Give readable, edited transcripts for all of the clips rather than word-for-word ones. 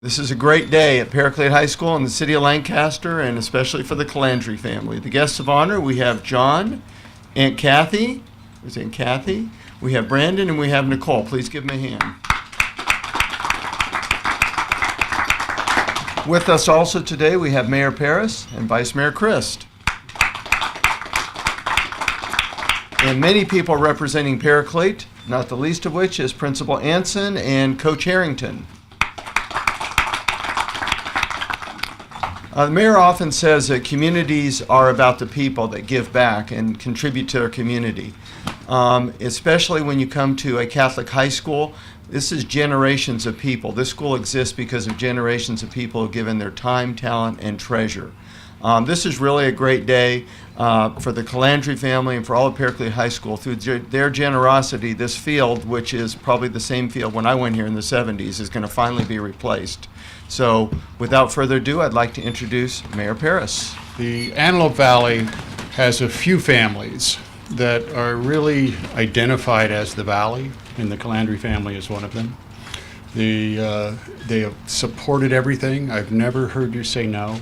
This is a great day at Paraclete High School in the city of Lancaster, and especially for the Calandri family. The guests of honor, we have John, Aunt Kathy, there's Aunt Kathy, we have Brandon, and we have Nicole. Please give them a hand. With us also today, we have Mayor Parris and Vice Mayor Christ. And many people representing Paraclete, not the least of which is Principal Anson and Coach Herrington. The mayor often says that communities are about the people that give back and contribute to their community. Especially when you come to a Catholic high school, this is generations of people. This school exists because of generations of people who have given their time, talent, and treasure. This is really a great day for the Calandri family and for all of Paraclete High School. Through their generosity, this field, which is probably the same field when I went here in the 70s, is going to finally be replaced. So without further ado, I'd like to introduce Mayor Parris. The Antelope Valley has a few families that are really identified as the Valley, and the Calandri family is one of them. They have supported everything. I've never heard you say no.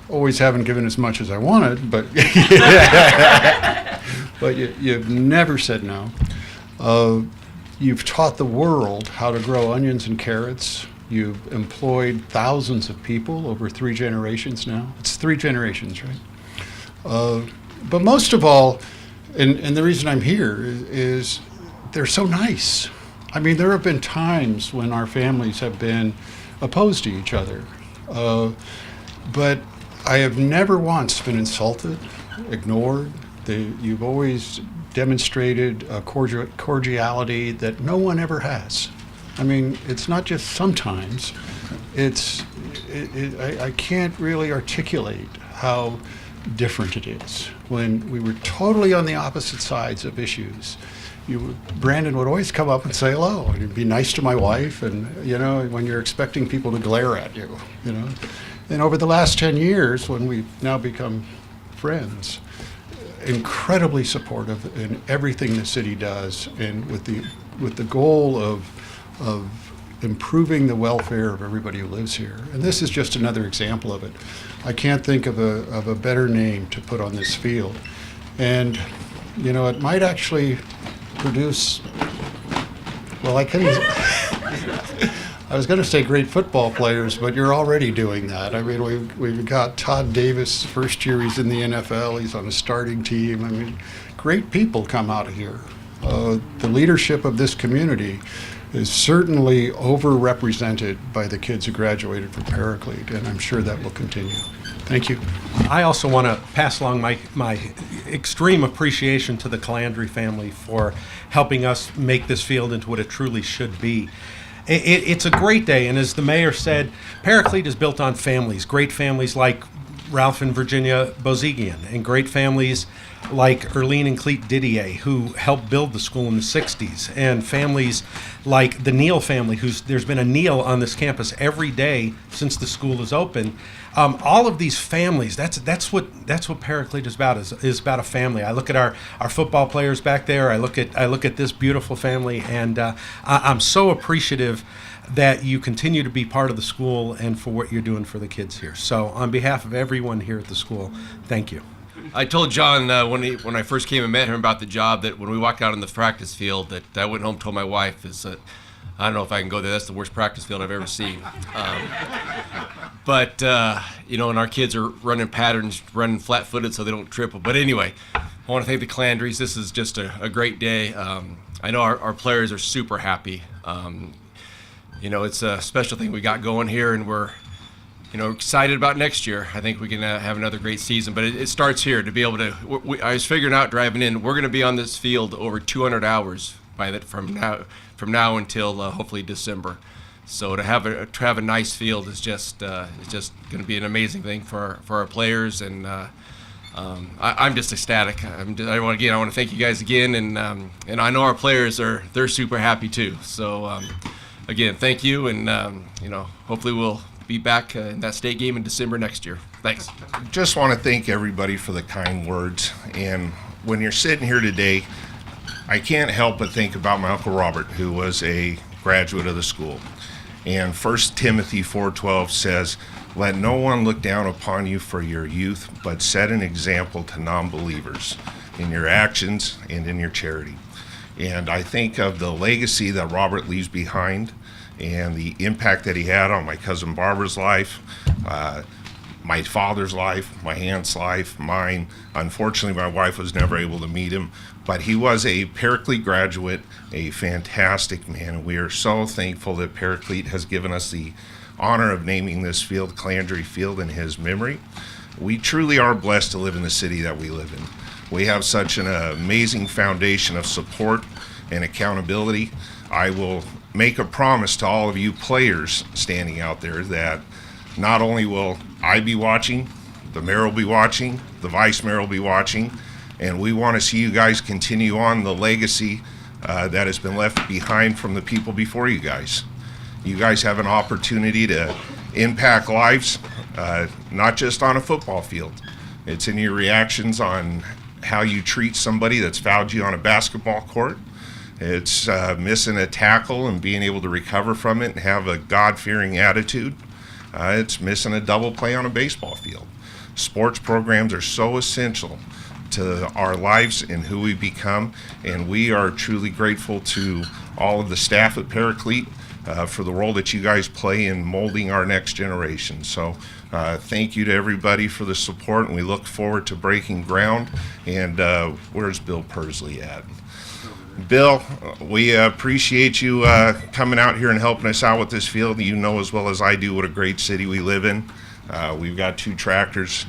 Always haven't given as much as I wanted, but but you've never said no. You've taught the world how to grow onions and carrots. You've employed thousands of people over 3 generations now. It's 3 generations, right? But most of all, and the reason I'm here is they're so nice. I mean, there have been times when our families have been opposed to each other. But I have never once been insulted, ignored. You've always demonstrated a cordiality that no one ever has. I mean, it's not just sometimes. I can't really articulate how different it is. When we were totally on the opposite sides of issues, Brandon would always come up and say hello, and he'd be nice to my wife, and when you're expecting people to glare at you, And over the last 10 years, when we've now become friends, incredibly supportive in everything the city does, and with the goal of improving the welfare of everybody who lives here. And this is just another example of it. I can't think of a better name to put on this field. And it might actually produce, well, I was going to say great football players, but you're already doing that. I mean, we've got Todd Davis, first year he's in the NFL, he's on a starting team. I mean, great people come out of here. The leadership of this community is certainly overrepresented by the kids who graduated from Paraclete, and I'm sure that will continue. Thank you. I also want to pass along my extreme appreciation to the Calandri family for helping us make this field into what it truly should be. It's a great day, and as the mayor said, Paraclete is built on families, great families like Ralph and Virginia Bozigian, and great families like Erlene and Clete Didier, who helped build the school in the 60s, and families like the Neal family, there's been a Neal on this campus every day since the school is open. All of these families, that's what Paraclete is about. Is about a family. I look at our football players back there. I look at this beautiful family, and I'm so appreciative that you continue to be part of the school and for what you're doing for the kids here. So on behalf of everyone here at the school, thank you. I told John when I first came and met him about the job that when we walked out on the practice field that I went home and told my wife I don't know if I can go there. That's the worst practice field I've ever seen. And our kids are running patterns, running flat-footed so they don't trip. But anyway, I want to thank the Calandris. This is just a great day. I know our players are super happy. It's a special thing we got going here, and we're excited about next year. I think we can have another great season, but it starts here to be able to. I was figuring out driving in, we're going to be on this field over 200 hours from now until hopefully December. So to have a nice field is just going to be an amazing thing for our players, and I'm just ecstatic. I want to thank you guys again, and I know our players they're super happy too. So again, thank you, and hopefully we'll be back in that state game in December next year. Thanks. Just want to thank everybody for the kind words. And when you're sitting here today, I can't help but think about my Uncle Robert, who was a graduate of the school. And 1 Timothy 4:12 says, "Let no one look down upon you for your youth, but set an example to non-believers in your actions and in your charity." And I think of the legacy that Robert leaves behind and the impact that he had on my cousin Barbara's life, my father's life, my aunt's life, mine. Unfortunately, my wife was never able to meet him, but he was a Paraclete graduate, a fantastic man, and we are so thankful that Paraclete has given us the honor of naming this field Calandri Field in his memory. We truly are blessed to live in the city that we live in. We have such an amazing foundation of support and accountability. I will make a promise to all of you players standing out there that not only will I be watching, the mayor will be watching, the vice mayor will be watching, and we want to see you guys continue on the legacy that has been left behind from the people before you guys. You guys have an opportunity to impact lives, not just on a football field. It's in your reactions on how you treat somebody that's fouled you on a basketball court. It's missing a tackle and being able to recover from it and have a God-fearing attitude. It's missing a double play on a baseball field. Sports programs are so essential to our lives and who we become, and we are truly grateful to all of the staff at Paraclete for the role that you guys play in molding our next generation. So thank you to everybody for the support, and we look forward to breaking ground. And where's Bill Pursley at? Bill, we appreciate you coming out here and helping us out with this field. You know as well as I do what a great city we live in. We've got 2 tractors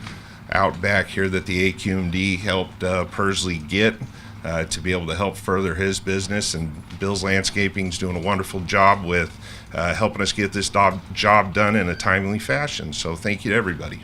out back here that the AQMD helped Pursley get to be able to help further his business. And Bill's Landscaping is doing a wonderful job with helping us get this job done in a timely fashion. So thank you to everybody.